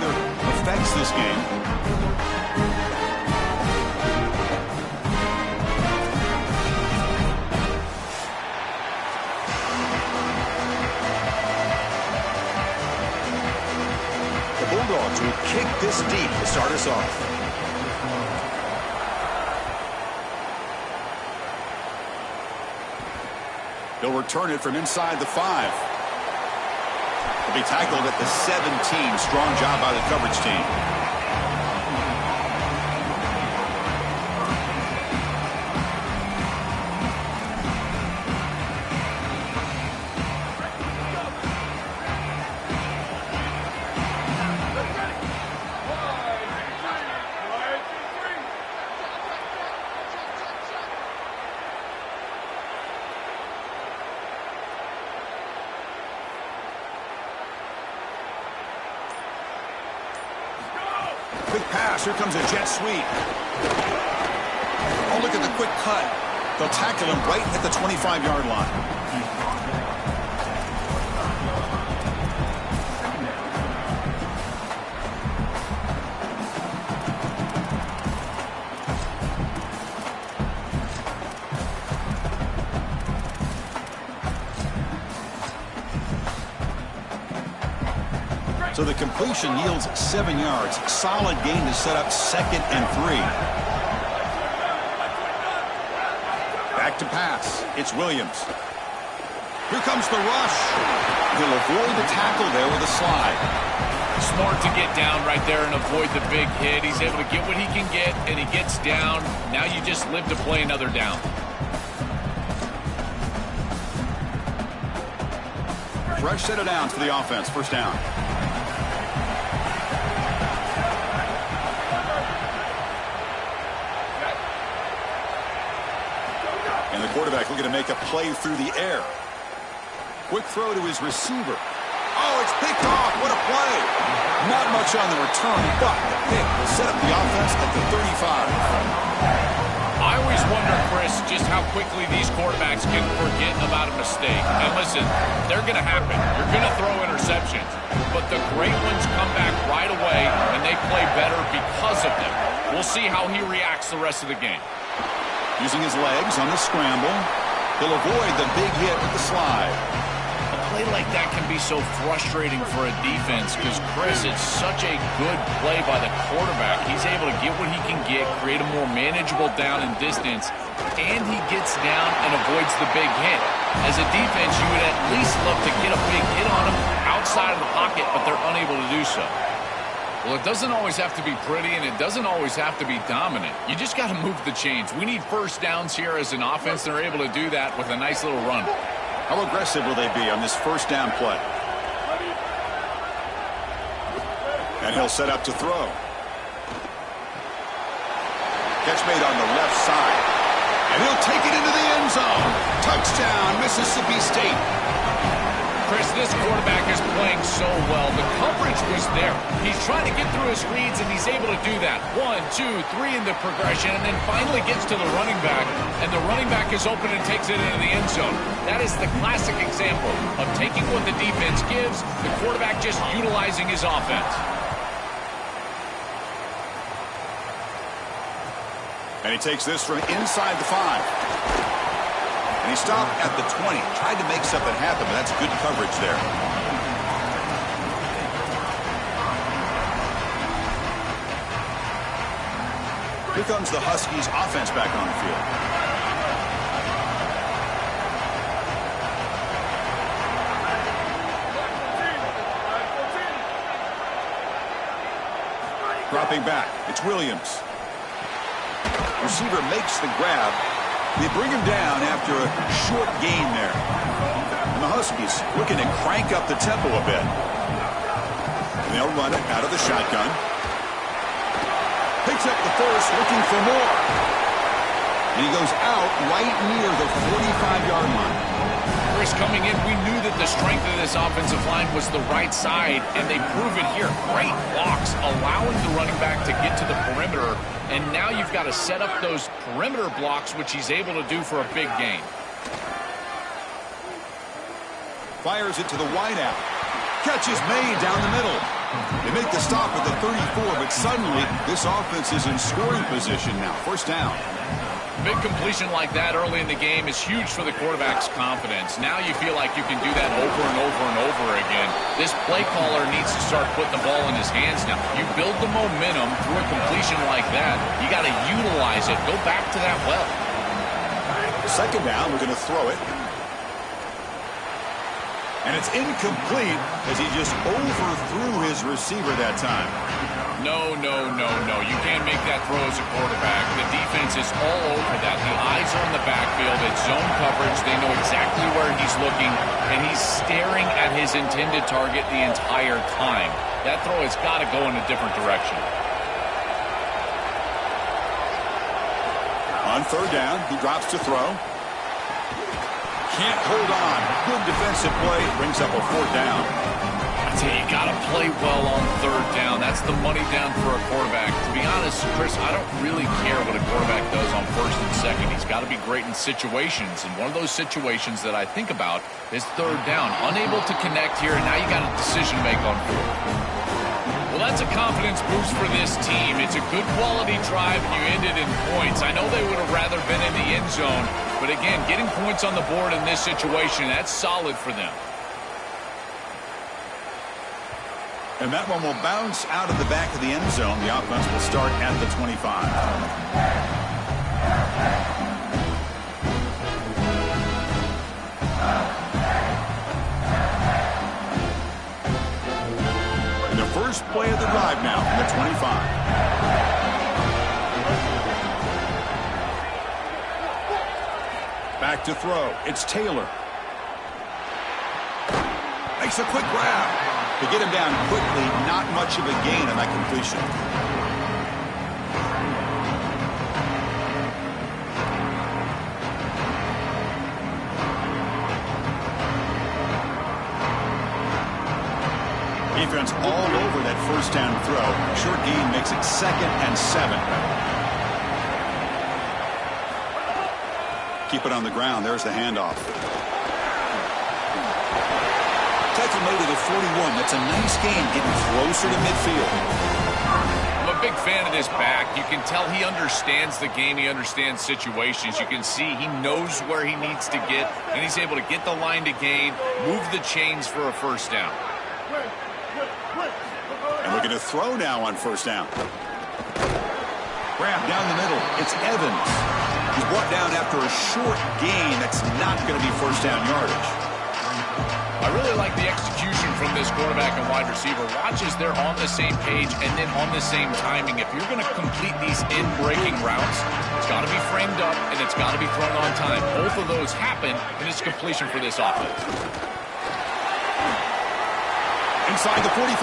weather affects this game. The Bulldogs will kick this deep to start us off. They'll return it from inside the 5. He'll be tackled at the 17. Strong job by the coverage team. Quick pass. Here comes a jet sweep. Oh, look at the quick cut. They'll tackle him right at the 25-yard line. So the completion yields 7 yards. Solid gain to set up 2nd and 3. Back to pass. It's Williams. Here comes the rush. He'll avoid the tackle there with a slide. Smart to get down right there and avoid the big hit. He's able to get what he can get, and he gets down. Now you just live to play another down. Fresh set of downs for the offense. First down. And the quarterback looking to make a play through the air. Quick throw to his receiver. Oh, it's picked off. What a play. Not much on the return, but the pick will set up the offense at the 35. I always wonder, Chris, just how quickly these quarterbacks can forget about a mistake. And listen, they're going to happen. You're going to throw interceptions. But the great ones come back right away, and they play better because of them. We'll see how he reacts the rest of the game. Using his legs on the scramble. He'll avoid the big hit with the slide. A play like that can be so frustrating for a defense because, Chris, it's such a good play by the quarterback. He's able to get what he can get, create a more manageable down and distance, and he gets down and avoids the big hit. As a defense, you would at least love to get a big hit on him outside of the pocket, but they're unable to do so. Well, it doesn't always have to be pretty, and it doesn't always have to be dominant. You just got to move the chains. We need first downs here as an offense. They're able to do that with a nice little run. How aggressive will they be on this first down play? And he'll set up to throw. Catch made on the left side. And he'll take it into the end zone. Touchdown, Mississippi State. Chris, this quarterback is playing so well. The coverage was there. He's trying to get through his reads, and he's able to do that. 1, 2, 3 in the progression, and then finally gets to the running back, and the running back is open and takes it into the end zone. That is the classic example of taking what the defense gives, the quarterback just utilizing his offense. And he takes this from inside the 5. And he stopped at the 20. Tried to make something happen, but that's good coverage there. Here comes the Huskies offense back on the field. Dropping back. It's Williams. Receiver makes the grab. They bring him down after a short gain there. And the Huskies looking to crank up the tempo a bit. And they'll run it out of the shotgun. Picks up the first, looking for more. And he goes out right near the 45-yard line. Chris, coming in, we knew that the strength of this offensive line was the right side, and they prove it here. Great blocks, allowing the running back to get to the perimeter. And now you've got to set up those perimeter blocks, which he's able to do for a big gain. Fires it to the wideout. Catch is made down the middle. They make the stop at the 34, but suddenly this offense is in scoring position now. First down. Big completion like that early in the game is huge for the quarterback's confidence. Now you feel like you can do that over and over and over again. This play caller needs to start putting the ball in his hands now. You build the momentum through a completion like that. You got to utilize it. Go back to that well. Second down, we're going to throw it. And it's incomplete as he just overthrew his receiver that time. No. You can't make that throw as a quarterback. The defense is all over that. The eyes are in the backfield. It's zone coverage. They know exactly where he's looking, and he's staring at his intended target the entire time. That throw has got to go in a different direction. On third down, he drops to throw. Can't hold on. Good defensive play. Brings up a fourth down. I tell you, you got to play well on third down. That's the money down for a quarterback. To be honest, Chris, I don't really care what a quarterback does on first and second. He's got to be great in situations. And one of those situations that I think about is third down. Unable to connect here, and now you got a decision to make on fourth. Well, that's a confidence boost for this team. It's a good quality drive, and you ended in points. I know they would have rather been in the end zone, but again, getting points on the board in this situation, that's solid for them. And that one will bounce out of the back of the end zone. The offense will start at the 25. The first play of the drive now from the 25. Back to throw. It's Taylor. Makes a quick grab. To get him down quickly, not much of a gain on that completion. Defense all over that first down throw. Short gain makes it 2nd and 7. Keep it on the ground. There's the handoff. Tackle made at the 41. That's a nice gain, getting closer to midfield. I'm a big fan of this back. You can tell he understands the game. He understands situations. You can see he knows where he needs to get, and he's able to get the line to gain, move the chains for a first down. And we're going to throw now on first down. Grab down the middle. It's Evans. He's brought down after a short gain. That's not going to be first down yardage. I really like the execution from this quarterback and wide receiver. Watch as they're on the same page and then on the same timing. If you're going to complete these in-breaking routes, it's got to be framed up and it's got to be thrown on time. Both of those happen, and it's completion for this offense. Inside the 45.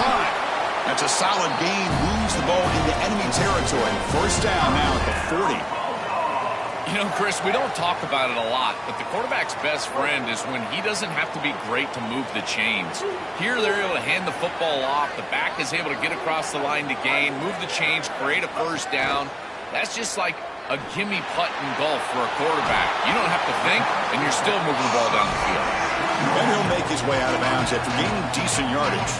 That's a solid gain. Moves the ball into enemy territory. First down now at the 40. You know, Chris, we don't talk about it a lot, but the quarterback's best friend is when he doesn't have to be great to move the chains. Here, they're able to hand the football off. The back is able to get across the line to gain, move the chains, create a first down. That's just like a gimme putt in golf for a quarterback. You don't have to think, and you're still moving the ball down the field. Then he'll make his way out of bounds after gaining decent yardage.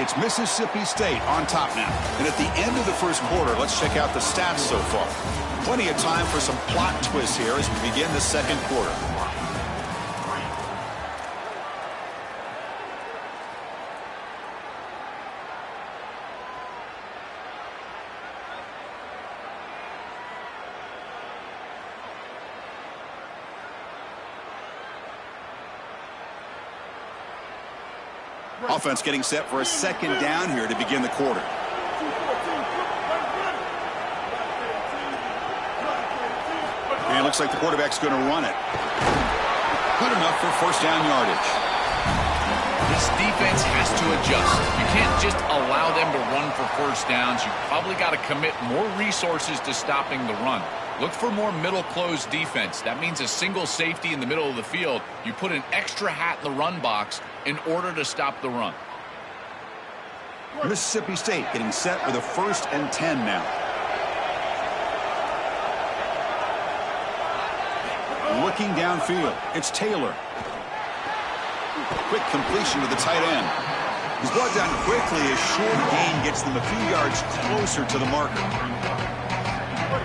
It's Mississippi State on top now. And at the end of the first quarter, let's check out the stats so far. Plenty of time for some plot twists here as we begin the second quarter. Offense getting set for a second down here to begin the quarter. And it looks like the quarterback's going to run it. Good enough for first down yardage. This defense has to adjust. You can't just allow them to run for first downs. You've probably got to commit more resources to stopping the run. Look for more middle closed defense. That means a single safety in the middle of the field. You put an extra hat in the run box in order to stop the run. Mississippi State getting set with a 1st and 10 now. Looking downfield, it's Taylor. Quick completion to the tight end. He's brought down quickly. A short gain gets them a few yards closer to the marker.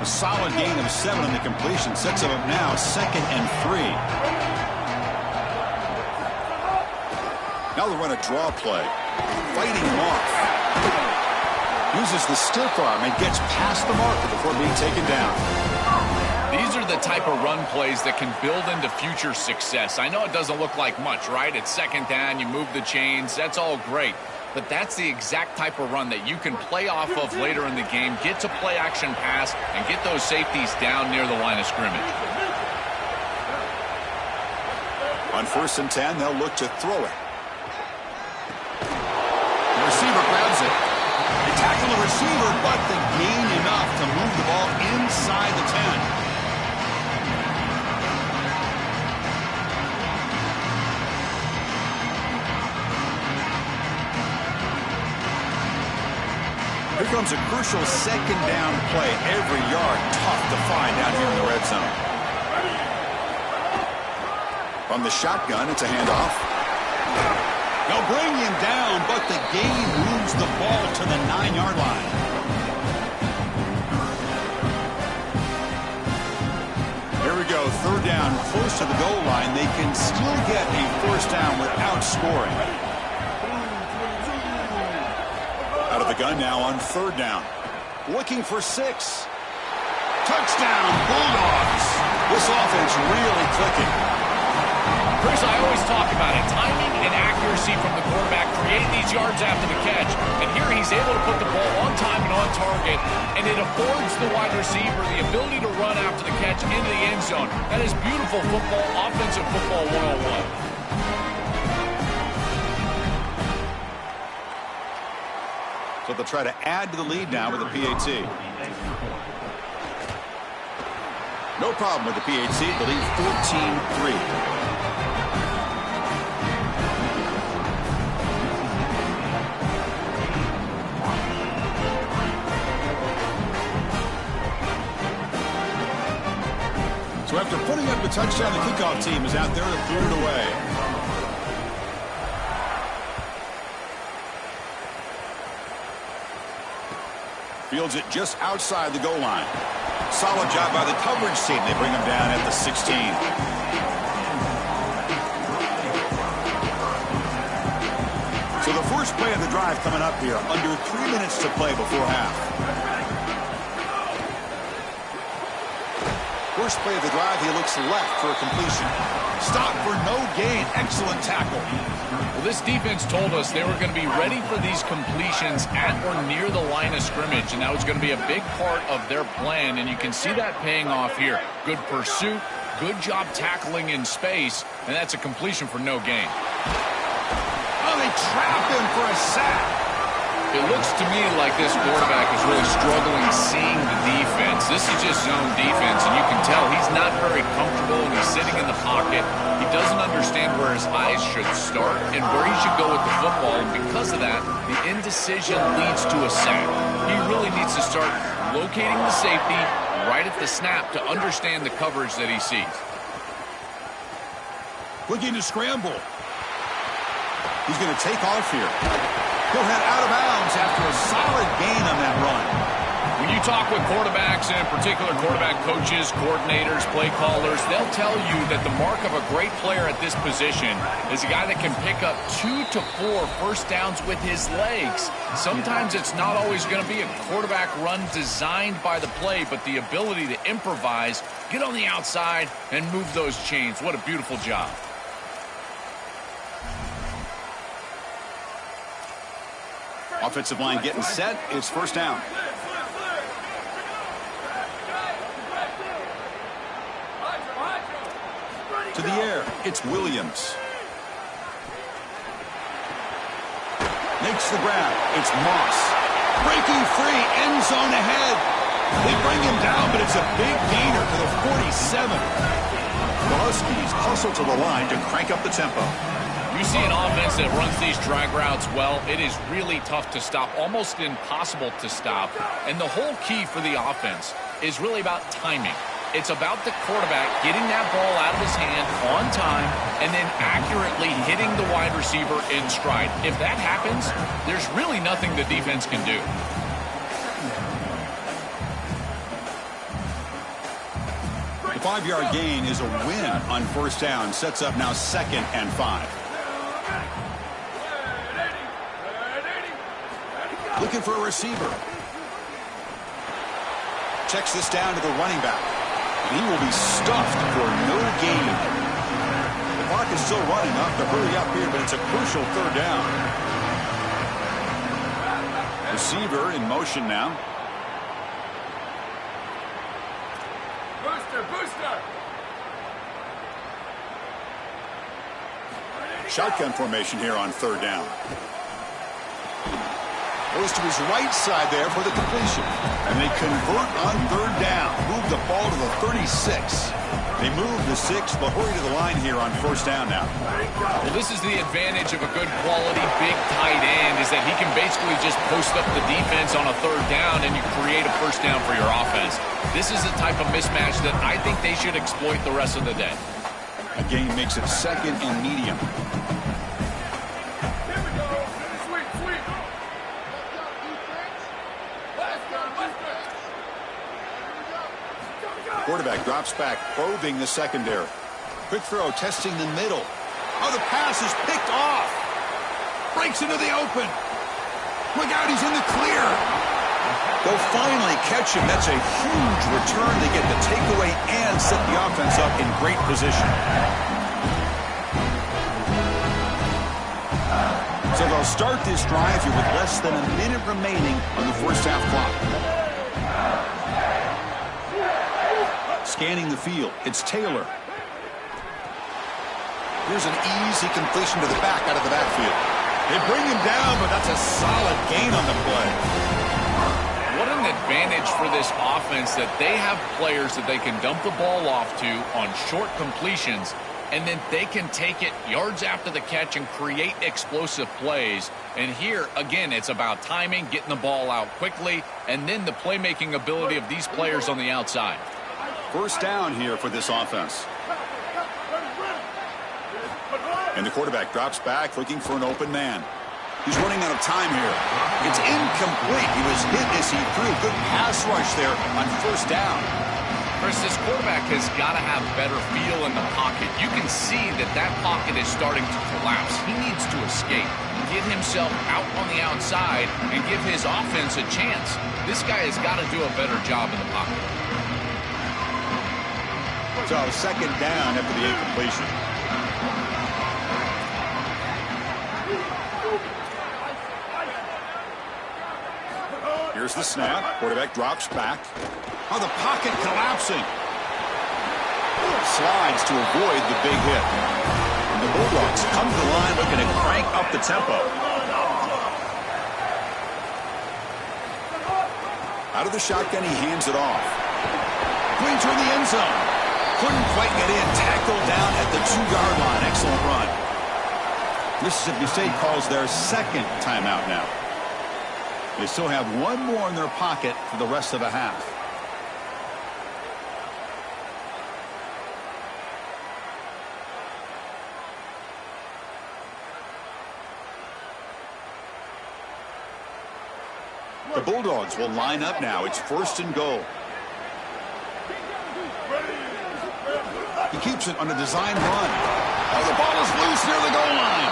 A solid gain of 7 on the completion sets him up now 2nd and 3. Now they'll run a draw play. Fighting him off. Uses the stiff arm and gets past the marker before being taken down. These are the type of run plays that can build into future success. I know it doesn't look like much, right? It's 2nd down, you move the chains, that's all great. But that's the exact type of run that you can play off of later in the game, get to play action pass, and get those safeties down near the line of scrimmage. On 1st and 10, they'll look to throw it. The receiver grabs it. They tackle the receiver, but they gain enough to move the ball inside the 10. Here comes a crucial 2nd down play. Every yard tough to find out here in the red zone. From the shotgun, it's a handoff. They'll bring him down, but the gain moves the ball to the 9-yard line. Here we go, 3rd down, close to the goal line. They can still get a 1st down without scoring. Out of the gun now on 3rd down. Looking for 6. Touchdown, Bulldogs. This offense really clicking. Chris, I always talk about it. Timing and accuracy from the quarterback create these yards after the catch. And here he's able to put the ball on time and on target. And it affords the wide receiver the ability to run after the catch into the end zone. That is beautiful football, offensive football 101. So they'll try to add to the lead now with a PAT. No problem with the PAT. The lead 14-3. So after putting up the touchdown, the kickoff team is out there to clear it away. Fields it just outside the goal line. Solid job by the coverage team. They bring him down at the 16. So the first play of the drive coming up here. Under 3 minutes to play before half. First play of the drive, he looks left for a completion. Stop for no gain. Excellent tackle. Well, this defense told us they were going to be ready for these completions at or near the line of scrimmage, and that was going to be a big part of their plan, and you can see that paying off here. Good pursuit, good job tackling in space, and that's a completion for no gain. Oh, they trapped him for a sack. It looks to me like this quarterback is really struggling seeing the defense. This is just zone defense, and you can tell he's not very comfortable, and he's sitting in the pocket. He doesn't understand where his eyes should start and where he should go with the football, and because of that, the indecision leads to a sack. He really needs to start locating the safety right at the snap to understand the coverage that he sees. Looking to scramble. He's going to take off here. He'll head out of bounds after a solid gain on that run. When you talk with quarterbacks, and in particular quarterback coaches, coordinators, play callers, they'll tell you that the mark of a great player at this position is a guy that can pick up 2 to 4 first downs with his legs. Sometimes it's not always going to be a quarterback run designed by the play, but the ability to improvise, get on the outside, and move those chains. What a beautiful job. Offensive line getting set. It's first down. To the air. It's Williams. Makes the grab. It's Moss. Breaking free. End zone ahead. They bring him down, but it's a big gainer to the 47. The Huskies hustle to the line to crank up the tempo. You see an offense that runs these drag routes well, it is really tough to stop, almost impossible to stop. And the whole key for the offense is really about timing. It's about the quarterback getting that ball out of his hand on time and then accurately hitting the wide receiver in stride. If that happens, there's really nothing the defense can do. The 5-yard gain is a win on first down. Sets up now 2nd and 5. Looking for a receiver. Checks this down to the running back. And he will be stuffed for no gain. The clock is still running up to hurry up here, but it's a crucial 3rd down. Receiver in motion now. Booster! Shotgun formation here on 3rd down. Goes to his right side there for the completion. And they convert on 3rd down. Move the ball to the 36. They move the 6. They'll hurry to the line here on 1st down now. Well, this is the advantage of a good quality big tight end, is that he can basically just post up the defense on a 3rd down and you create a 1st down for your offense. This is the type of mismatch that I think they should exploit the rest of the day. A gain makes it 2nd and medium. Quarterback drops back, probing the secondary. Quick throw, testing the middle. Oh, the pass is picked off. Breaks into the open. Look out, he's in the clear. They'll finally catch him. That's a huge return. They get the takeaway and set the offense up in great position. So they'll start this drive here with less than a minute remaining on the first half clock. Scanning the field, it's Taylor. Here's an easy completion to the back out of the backfield. They bring him down, but that's a solid gain on the play. What an advantage for this offense that they have players that they can dump the ball off to on short completions, and then they can take it yards after the catch and create explosive plays. And here, again, it's about timing, getting the ball out quickly, and then the playmaking ability of these players on the outside. 1st down here for this offense. And the quarterback drops back, looking for an open man. He's running out of time here. It's incomplete. He was hit as he threw. Good pass rush there on 1st down. Chris, this quarterback has got to have better feel in the pocket. You can see that pocket is starting to collapse. He needs to escape, get himself out on the outside, and give his offense a chance. This guy has got to do a better job in the pocket. So 2nd down after the incompletion. Here's the snap. Quarterback drops back. Oh, the pocket collapsing. Slides to avoid the big hit. And the Bulldogs come to the line looking to crank up the tempo. Out of the shotgun, he hands it off. Going toward the end zone. Couldn't quite get in. Tackled down at the 2-yard line. Excellent run. Mississippi State calls their 2nd timeout now. They still have one more in their pocket for the rest of the half. The Bulldogs will line up now. It's 1st and goal. He keeps it on a design run. Oh, the ball is loose near the goal line.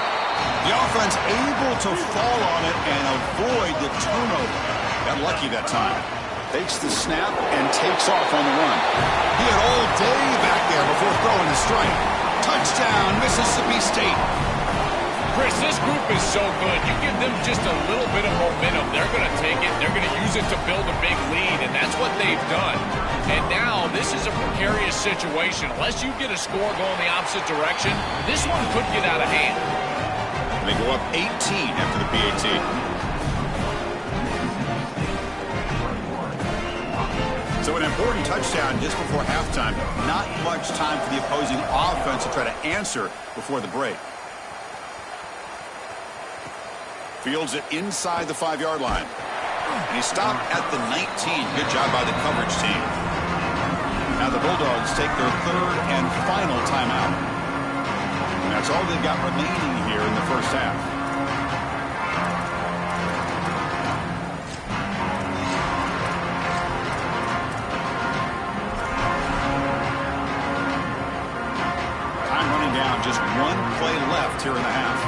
The offense able to fall on it and avoid the turnover. Got lucky that time. Takes the snap and takes off on the run. He had all day back there before throwing the strike. Touchdown, Mississippi State. Chris, this group is so good. You give them just a little bit of momentum, they're going to take it. They're going to use it to build a big lead, and that's what they've done. And now this is a precarious situation. Unless you get a score going the opposite direction, this one could get out of hand. They go up 18 after the PAT. So an important touchdown just before halftime. Not much time for the opposing offense to try to answer before the break. Fields it inside the 5-yard line. And he stopped at the 19. Good job by the coverage team. Now the Bulldogs take their third and final timeout. And that's all they've got remaining here in the first half. Time running down. Just one play left here in the half.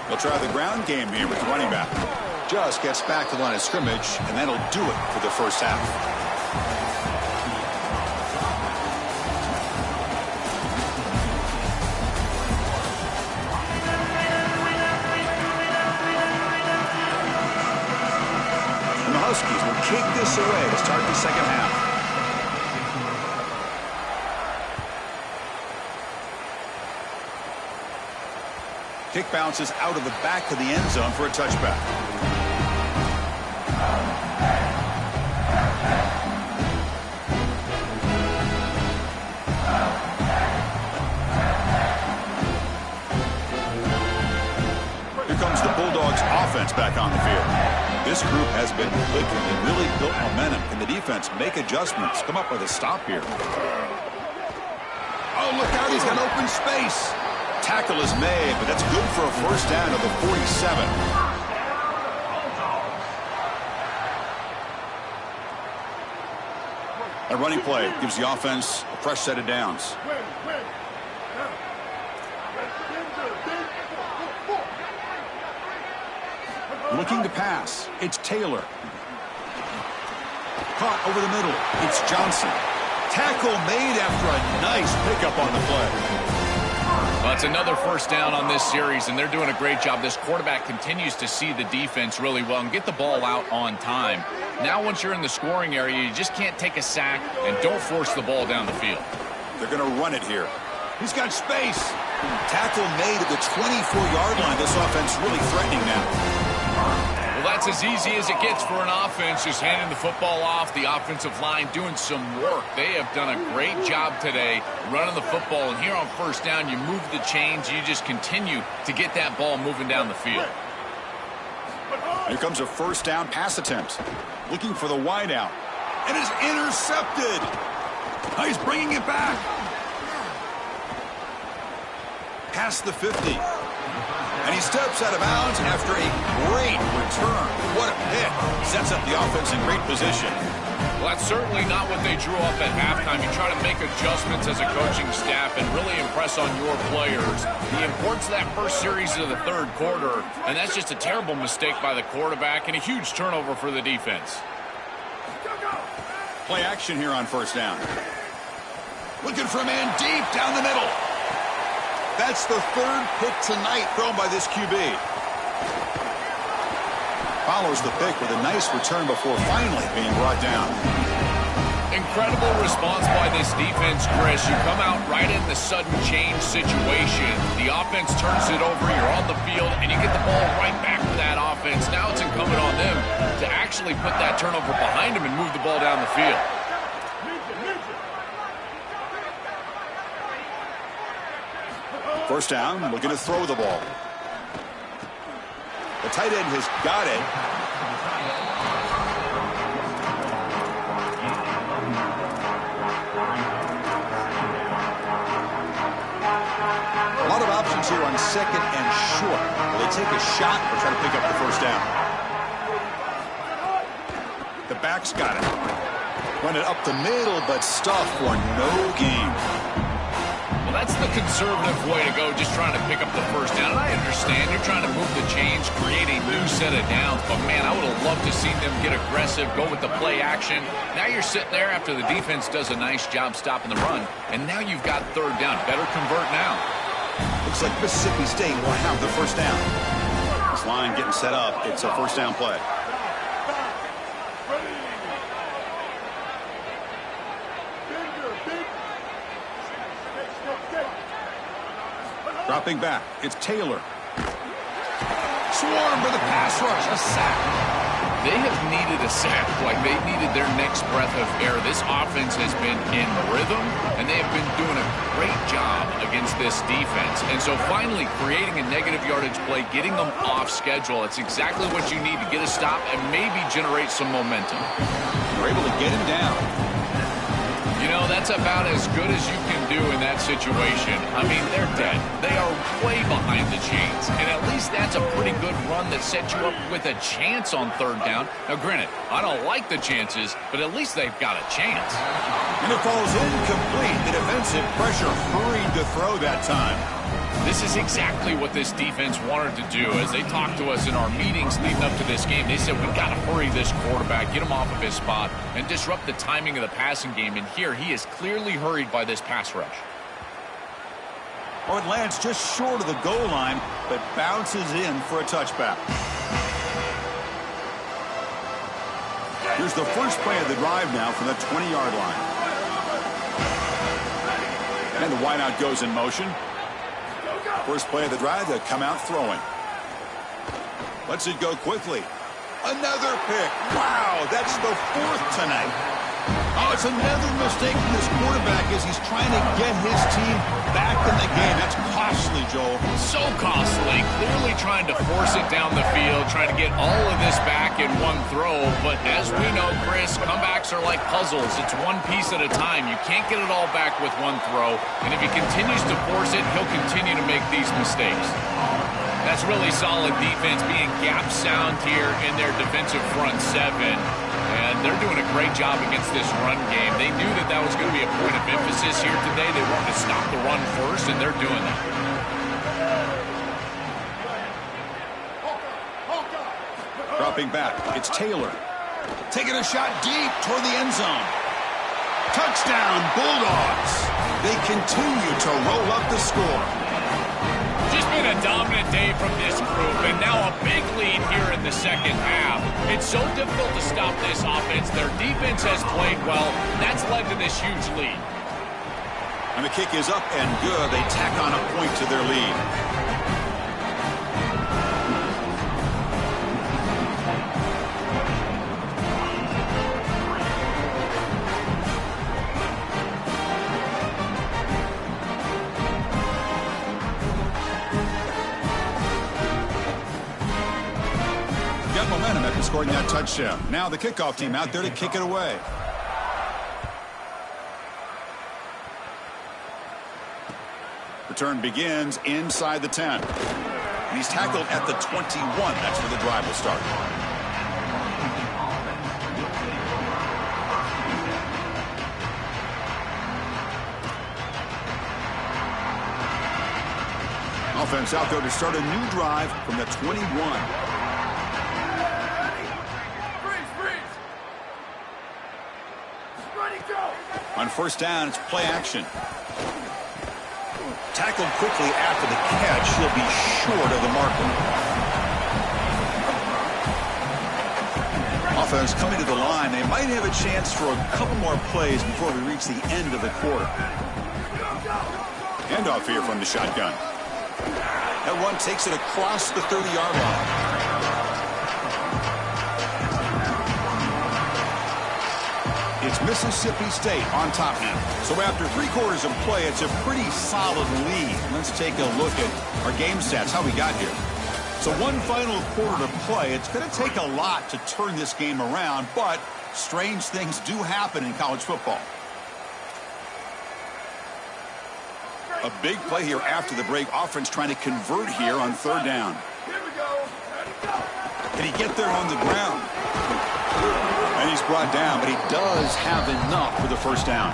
They'll try the ground game here with the running back. Just gets back to the line of scrimmage, and that'll do it for the first half. And the Huskies will kick this away to start the second half. Kick bounces out of the back of the end zone for a touchback. Here comes the Bulldogs offense back on the field. This group has been clicking and really built momentum. Can the defense make adjustments? Come up with a stop here. Oh, look out, he's got open space. Tackle is made, but that's good for a first down of the 47. A running play gives the offense a fresh set of downs. Looking to pass. It's Taylor. Caught over the middle. It's Johnson. Tackle made after a nice pickup on the play. Well, it's another first down on this series, and they're doing a great job. This quarterback continues to see the defense really well and get the ball out on time. Now, once you're in the scoring area, you just can't take a sack and don't force the ball down the field. They're going to run it here. He's got space. Tackle made at the 24-yard line. This offense really threatening now. Well, that's as easy as it gets for an offense, just handing the football off. The offensive line doing some work. They have done a great job today running the football. And here on first down, you move the chains. You just continue to get that ball moving down the field. Here comes a first down pass attempt. Looking for the wideout. And it's intercepted. Oh, he's bringing it back. Past the 50. And he steps out of bounds after a great return. What a pick. Sets up the offense in great position. Well, that's certainly not what they drew up at halftime. You try to make adjustments as a coaching staff and really impress on your players. The importance of that first series of the third quarter, and that's just a terrible mistake by the quarterback and a huge turnover for the defense. Play action here on first down. Looking for a man deep down the middle. That's the third pick tonight thrown by this QB. Follows the pick with a nice return before finally being brought down. Incredible response by this defense, Chris. You come out right in the sudden change situation. The offense turns it over, you're on the field, and you get the ball right back to that offense. Now it's incumbent on them to actually put that turnover behind them and move the ball down the field. First down, looking to throw the ball. The tight end has got it. A lot of options here on second and short. Will they take a shot or try to pick up the first down? The back's got it. Run it up the middle, but stuffed for no gain. Well, that's the conservative way to go, just trying to pick up the first down. And I understand you're trying to move the chains, create a new set of downs. But, man, I would have loved to see them get aggressive, go with the play action. Now you're sitting there after the defense does a nice job stopping the run. And now you've got third down. Better convert now. Looks like Mississippi State will have the first down. This line getting set up. It's a first down play. Dropping back, it's Taylor. Swarm for the pass rush, a sack. They have needed a sack, like they needed their next breath of air. This offense has been in rhythm, and they have been doing a great job against this defense. And so finally creating a negative yardage play, getting them off schedule, it's exactly what you need to get a stop and maybe generate some momentum. They're able to get him down. You know, that's about as good as you can do in that situation. I mean, they're dead. They are way behind the chains. And at least that's a pretty good run that sets you up with a chance on third down. Now, granted, I don't like the chances, but at least they've got a chance. And it falls incomplete. The defensive pressure hurried to throw that time. This is exactly what this defense wanted to do. As they talked to us in our meetings leading up to this game, they said, we've got to hurry this quarterback, get him off of his spot, and disrupt the timing of the passing game. And here, he is clearly hurried by this pass rush. Oh, it lands just short of the goal line, but bounces in for a touchback. Here's the first play of the drive now from the 20-yard line. And the wideout goes in motion. First play of the drive, they come out throwing. Lets it go quickly. Another pick. Wow, that's the fourth tonight. Oh, it's another mistake from this quarterback as he's trying to get his team back in the game. That's costly, Joel. So costly. Clearly trying to force it down the field, trying to get all of this back in one throw. But as we know, Chris, comebacks are like puzzles. It's one piece at a time. You can't get it all back with one throw. And if he continues to force it, he'll continue to make these mistakes. That's really solid defense, being gap sound here in their defensive front seven. And they're doing a great job against this run game. They knew that that was going to be a point of emphasis here today. They wanted to stop the run first, and they're doing that. Dropping back, it's Taylor. Taking a shot deep toward the end zone. Touchdown, Bulldogs. They continue to roll up the score. Just been a dominant day from this group, and now a big lead here in the second half. It's so difficult to stop this offense. Their defense has played well. That's led to this huge lead. And the kick is up and good. They tack on a point to their lead. Momentum after scoring that touchdown. Now the kickoff team out there to kick it away. Return begins inside the 10. And he's tackled at the 21. That's where the drive will start. Offense out there to start a new drive from the 21. On first down, it's play action. Tackled quickly after the catch. He'll be short of the marker. Offense coming to the line. They might have a chance for a couple more plays before we reach the end of the quarter. Handoff here from the shotgun. That one takes it across the 30-yard line. It's Mississippi State on top now. So after 3 quarters of play, it's a pretty solid lead. Let's take a look at our game stats, how we got here. So one final quarter to play. It's going to take a lot to turn this game around, but strange things do happen in college football. A big play here after the break. Offense trying to convert here on third down. Can he get there on the ground? And he's brought down, but he does have enough for the first down.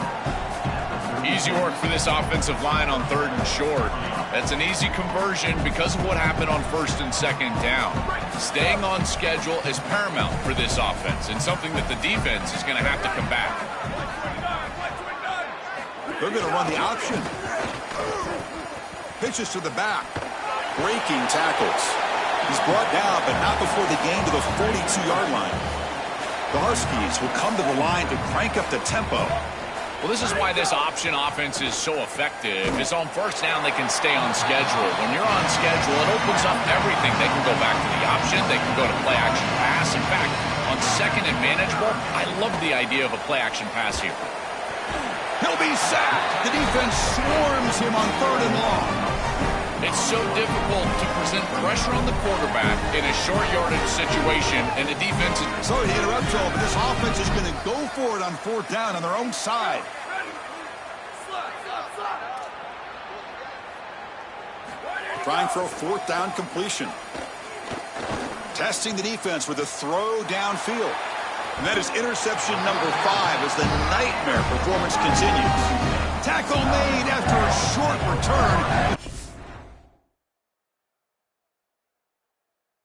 Easy work for this offensive line on third and short. That's an easy conversion because of what happened on first and second down. Staying on schedule is paramount for this offense and something that the defense is going to have to combat. They're going to run the option. Pitches to the back. Breaking tackles. He's brought down, but not before the gain to the 42-yard line. The Huskies will come to the line to crank up the tempo. Well, this is why this option offense is so effective. Is on first down, they can stay on schedule. When you're on schedule, it opens up everything. They can go back to the option. They can go to play action pass. In fact, on second and manageable, I love the idea of a play action pass here. He'll be sacked. The defense swarms him on third and long. It's so difficult to present pressure on the quarterback in a short yardage situation, and the defense is... Sorry to interrupt, Joel, but this offense is going to go for it on fourth down on their own side. Trying for a fourth down completion. Testing the defense with a throw downfield. And that is interception number 5 as the nightmare performance continues. Tackle made after a short return.